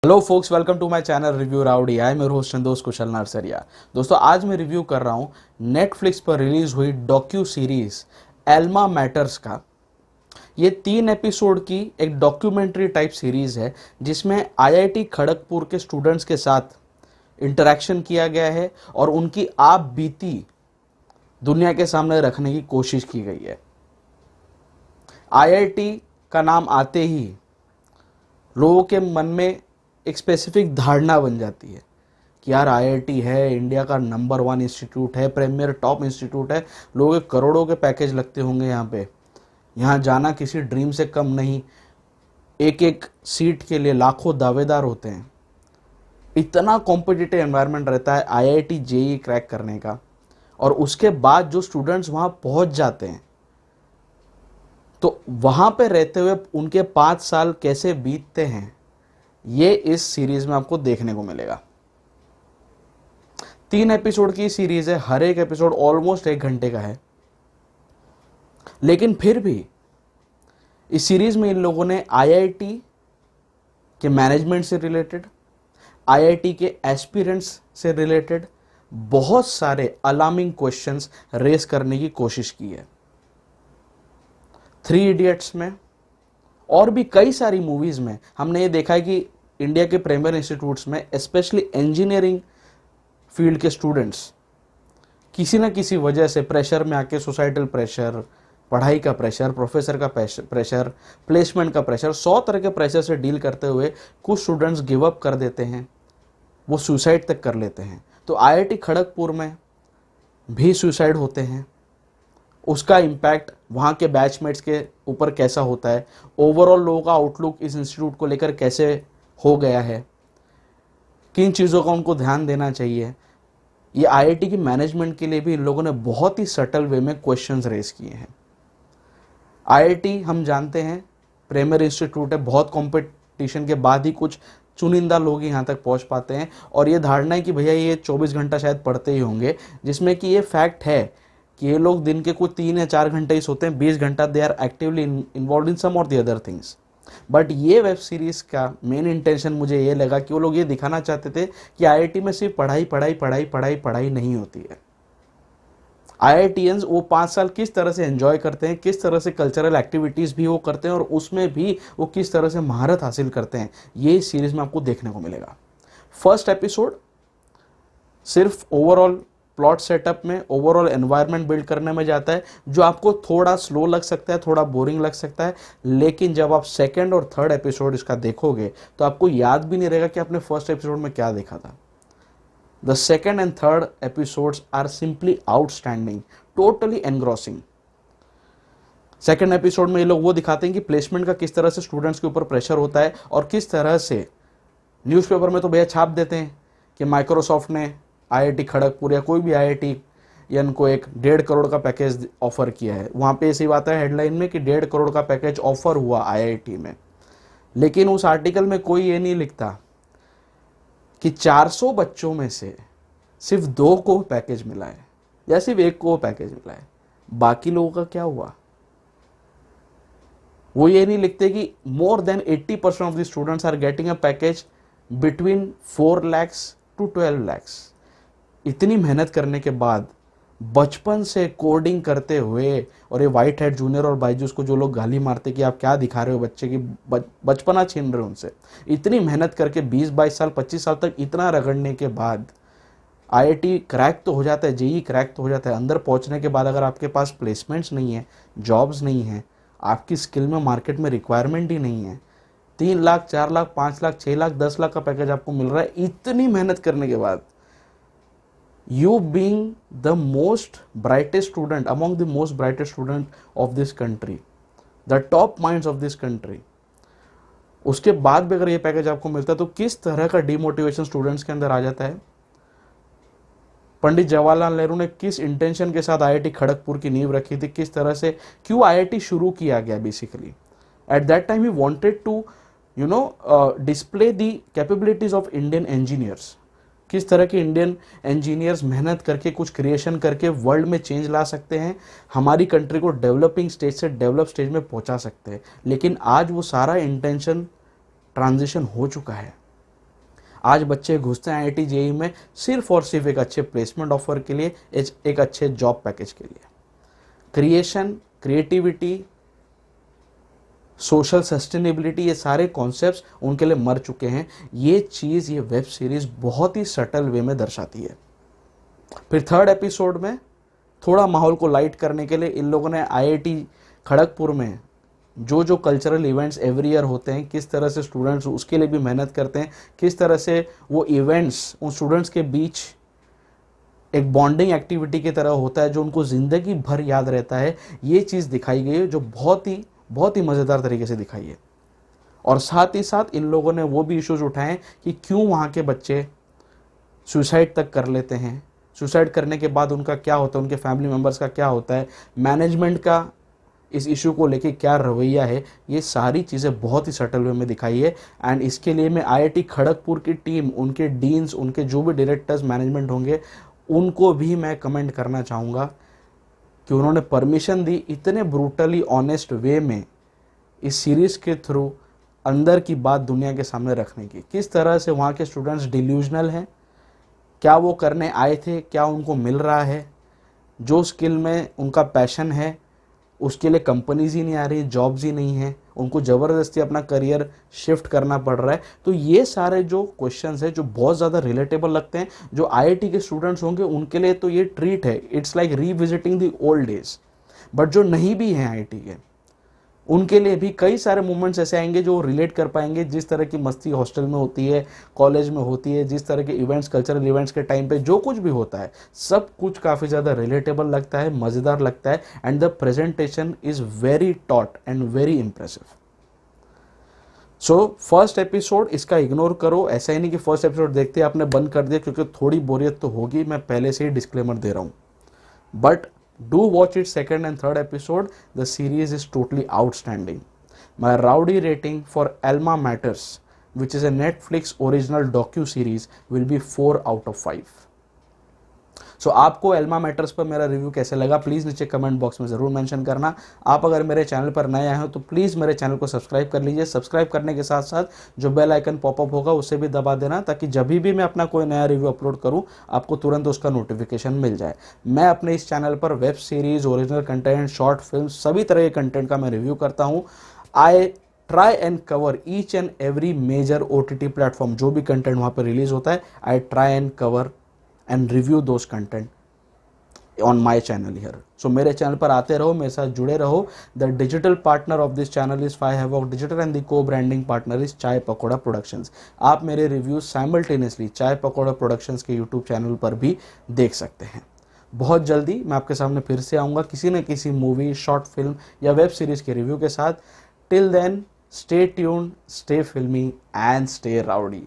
Hello folks, welcome to my channel review rowdy. I मेरे host दोस्त कुशल नरसरिया। दोस्तों, आज मैं रिव्यू कर रहा हूँ नेटफ्लिक्स पर रिलीज हुई डॉक्यू सीरीज एल्मा मैटर्स का। ये 3 एपिसोड की एक डॉक्यूमेंट्री टाइप सीरीज है जिसमें आईआईटी खड़गपुर के स्टूडेंट्स के साथ इंटरेक्शन किया गया है और उनकी आप बीती दुनिया के सामने रखने की कोशिश की गई है। आईआईटी का नाम आते ही लोगों के मन में एक स्पेसिफिक धारणा बन जाती है कि यार आईआईटी है, इंडिया का नंबर 1 इंस्टीट्यूट है, प्रीमियर टॉप इंस्टीट्यूट है, लोगों के करोड़ों के पैकेज लगते होंगे यहाँ पे। यहाँ जाना किसी ड्रीम से कम नहीं। एक एक सीट के लिए लाखों दावेदार होते हैं। इतना कॉम्पिटिटिव एनवायरनमेंट रहता है आईआईटी जेईई क्रैक करने का। और उसके बाद जो स्टूडेंट्स वहाँ पहुँच जाते हैं तो वहाँ पे रहते हुए उनके 5 साल कैसे बीतते हैं, ये इस सीरीज में आपको देखने को मिलेगा। 3 एपिसोड की सीरीज है, हर एक एपिसोड ऑलमोस्ट 1 घंटे का है। लेकिन फिर भी इस सीरीज में इन लोगों ने आईआईटी के मैनेजमेंट से रिलेटेड, आईआईटी के एस्पिरेंट्स से रिलेटेड बहुत सारे अलार्मिंग क्वेश्चंस रेस करने की कोशिश की है। 3 इडियट्स में और भी कई सारी मूवीज में हमने ये देखा है कि इंडिया के प्रीमियर इंस्टीट्यूट्स में स्पेशली इंजीनियरिंग फील्ड के स्टूडेंट्स किसी न किसी वजह से प्रेशर में आके, सोसाइटल प्रेशर, पढ़ाई का प्रेशर, प्रोफेसर का प्रेशर, प्लेसमेंट का प्रेशर, 100 तरह के प्रेशर से डील करते हुए कुछ स्टूडेंट्स गिव अप कर देते हैं, वो सुसाइड तक कर लेते हैं। तो आईआईटी खड़गपुर में भी सुसाइड होते हैं। उसका इम्पैक्ट वहाँ के बैचमेट्स के ऊपर कैसा होता है, ओवरऑल लोगों का आउटलुक इस इंस्टीट्यूट को लेकर कैसे हो गया है, किन चीज़ों का उनको ध्यान देना चाहिए, ये आईआईटी की मैनेजमेंट के लिए भी इन लोगों ने बहुत ही सटल वे में क्वेश्चंस रेस किए हैं। आईआईटी हम जानते हैं प्रीमियर इंस्टीट्यूट है, बहुत कंपटीशन के बाद ही कुछ चुनिंदा लोग यहाँ तक पहुँच पाते हैं। और ये धारणा है कि भैया ये 24 घंटा शायद पढ़ते ही होंगे, जिसमें कि ये फैक्ट है कि ये लोग दिन के कुछ 3 या 4 घंटे ही सोते हैं, 20 घंटा they are actively involve in some और द अदर थिंग्स। बट ये वेब सीरीज़ का मेन इंटेंशन मुझे ये लगा कि वो लोग ये दिखाना चाहते थे कि आईआईटी में सिर्फ पढ़ाई पढ़ाई पढ़ाई पढ़ाई पढ़ाई नहीं होती है। आईआईटीएंस वो 5 साल किस तरह से एंजॉय करते हैं, किस तरह से कल्चरल एक्टिविटीज़ भी वो करते हैं और उसमें भी वो किस तरह से महारत हासिल करते हैं, ये सीरीज़ में आपको देखने को मिलेगा। फर्स्ट एपिसोड सिर्फ ओवरऑल प्लॉट सेटअप में, ओवरऑल एनवायरनमेंट बिल्ड करने में जाता है, जो आपको थोड़ा स्लो लग सकता है, थोड़ा बोरिंग लग सकता है। लेकिन जब आप सेकंड और थर्ड एपिसोड इसका देखोगे तो आपको याद भी नहीं रहेगा कि आपने फर्स्ट एपिसोड में क्या देखा था। The second and third episodes are simply outstanding, totally engrossing. Second episode में ये लोग वो दिखाते हैं कि प्लेसमेंट का किस तरह से स्टूडेंट्स के ऊपर प्रेशर होता है और किस तरह से न्यूज़पेपर में तो भैया छाप देते हैं कि माइक्रोसॉफ्ट ने आईआईटी खड़गपुर या कोई भी आईआईटी को एक 1.5 करोड़ का पैकेज ऑफर किया है। वहाँ पे ऐसी बात है हेडलाइन में कि 1.5 करोड़ का पैकेज ऑफर हुआ आईआईटी में। लेकिन उस आर्टिकल में कोई ये नहीं लिखता कि 400 बच्चों में से सिर्फ 2 को पैकेज मिला है या सिर्फ 1 को पैकेज मिला है, बाकी लोगों का क्या हुआ। वो ये नहीं लिखते कि more than 80% of the students are getting a package between 4 lakhs to 12 lakhs। इतनी मेहनत करने के बाद बचपन से कोडिंग करते हुए, और ये वाइट हेड जूनियर और बायजूस को जो लोग गाली मारते कि आप क्या दिखा रहे हो बच्चे की, बचपना छीन रहे हो उनसे, इतनी मेहनत करके 20-22 साल 25 साल तक इतना रगड़ने के बाद आईआईटी क्रैक तो हो जाता है, जेईई क्रैक तो हो जाता है। अंदर पहुंचने के बाद अगर आपके पास प्लेसमेंट्स नहीं है, जॉब्स नहीं है, आपकी स्किल में मार्केट में रिक्वायरमेंट ही नहीं है, 3 लाख 4 लाख 5 लाख 6 लाख 10 लाख का पैकेज आपको मिल रहा है, इतनी मेहनत करने के बाद, you being the most brightest student among the most brightest student of this country, the top minds of this country, उसके बाद भी अगर ये पैकेज आपको मिलता है तो किस तरह का डिमोटिवेशन स्टूडेंट्स के अंदर आ जाता है। पंडित जवाहरलाल नेहरू ने किस इंटेंशन के साथ आईआईटी खड़गपुर की नींव रखी थी, किस तरह से, क्यों आईआईटी शुरू किया गया। Basically at that time he wanted to display the capabilities of Indian engineers. किस तरह के इंडियन इंजीनियर्स मेहनत करके कुछ क्रिएशन करके वर्ल्ड में चेंज ला सकते हैं, हमारी कंट्री को डेवलपिंग स्टेज से डेवलप स्टेज में पहुंचा सकते हैं। लेकिन आज वो सारा इंटेंशन ट्रांजिशन हो चुका है। आज बच्चे घुसते हैं आईआईटी जेईई में सिर्फ और सिर्फ एक अच्छे प्लेसमेंट ऑफर के लिए, एक अच्छे जॉब पैकेज के लिए। क्रिएशन, क्रिएटिविटी, सोशल सस्टेनेबिलिटी, ये सारे कॉन्सेप्ट्स उनके लिए मर चुके हैं। ये चीज़, ये वेब सीरीज बहुत ही सटल वे में दर्शाती है। फिर थर्ड एपिसोड में थोड़ा माहौल को लाइट करने के लिए इन लोगों ने आईआईटी खड़गपुर में जो जो कल्चरल इवेंट्स एवरी ईयर होते हैं, किस तरह से स्टूडेंट्स उसके लिए भी मेहनत करते हैं, किस तरह से वो इवेंट्स उन स्टूडेंट्स के बीच एक बॉन्डिंग एक्टिविटी की तरह होता है जो उनको ज़िंदगी भर याद रहता है, ये चीज़ दिखाई गई है जो बहुत ही मज़ेदार तरीके से दिखाई है। और साथ ही साथ इन लोगों ने वो भी इश्यूज उठाए कि क्यों वहाँ के बच्चे सुसाइड तक कर लेते हैं, सुसाइड करने के बाद उनका क्या होता है, उनके फैमिली मेम्बर्स का क्या होता है, मैनेजमेंट का इस इशू को लेके क्या रवैया है, ये सारी चीज़ें बहुत ही सटल वे में दिखाई है। एंड इसके लिए मैं आईआईटी खड़गपुर की टीम, उनके डीन्स, उनके जो भी डायरेक्टर्स, मैनेजमेंट होंगे, उनको भी मैं कमेंट करना चाहूँगा कि उन्होंने परमिशन दी इतने ब्रूटली ऑनेस्ट वे में इस सीरीज़ के थ्रू अंदर की बात दुनिया के सामने रखने की। किस तरह से वहाँ के स्टूडेंट्स डिल्यूजनल हैं, क्या वो करने आए थे, क्या उनको मिल रहा है, जो स्किल में उनका पैशन है उसके लिए कंपनीज ही नहीं आ रही, जॉब्स ही नहीं है, उनको ज़बरदस्ती अपना करियर शिफ्ट करना पड़ रहा है। तो ये सारे जो क्वेश्चंस हैं जो बहुत ज़्यादा रिलेटेबल लगते हैं, जो आईआईटी के स्टूडेंट्स होंगे उनके लिए तो ये ट्रीट है, it's like revisiting the old days. But जो नहीं भी हैं आईआईटी के, उनके लिए भी कई सारे मोमेंट्स ऐसे आएंगे जो रिलेट कर पाएंगे। जिस तरह की मस्ती हॉस्टल में होती है, कॉलेज में होती है, जिस तरह के इवेंट्स, कल्चरल इवेंट्स के टाइम पे जो कुछ भी होता है, सब कुछ काफ़ी ज़्यादा रिलेटेबल लगता है, मज़ेदार लगता है। And the presentation is very taught and very impressive. So first episode इसका इग्नोर करो। ऐसा ही नहीं कि फर्स्ट एपिसोड देखते आपने बंद कर दिया, क्योंकि थोड़ी बोरियत तो होगी, मैं पहले से ही डिस्क्लेमर दे रहा हूँ। But do watch its second and third episode. The series is totally outstanding. My rowdy rating for Alma Matters, which is a Netflix original docu-series, will be 4 out of 5. सो आपको एल्मा मैटर्स पर मेरा review कैसे लगा, please नीचे comment box में ज़रूर mention करना। आप अगर मेरे चैनल पर नए आए हो तो प्लीज़ मेरे चैनल को सब्सक्राइब कर लीजिए। सब्सक्राइब करने के साथ साथ जो बेल आइकन पॉपअप होगा उसे भी दबा देना, ताकि जब भी मैं अपना कोई नया रिव्यू अपलोड करूँ आपको तुरंत उसका नोटिफिकेशन मिल जाए। मैं अपने इस चैनल पर web series, original content, short film, सभी तरह के कंटेंट का मैं रिव्यू करता हूँ। I try and cover each and every major OTT platform, जो भी कंटेंट वहाँ पर रिलीज होता है, I try and cover and review those content on my channel here. So मेरे चैनल पर आते रहो, मेरे साथ जुड़े रहो। The digital partner of this channel is 5 Havoc Digital and the co-branding partner is चाय पकौड़ा प्रोडक्शंस। आप मेरे रिव्यूज साइमल्टेनियसली चाय पकौड़ा प्रोडक्शंस के यूट्यूब चैनल पर भी देख सकते हैं। बहुत जल्दी मैं आपके सामने फिर से आऊँगा किसी न किसी मूवी, शॉर्ट फिल्म या वेब सीरीज़ के रिव्यू के साथ। Till then, stay tuned, stay filmy and stay rowdy.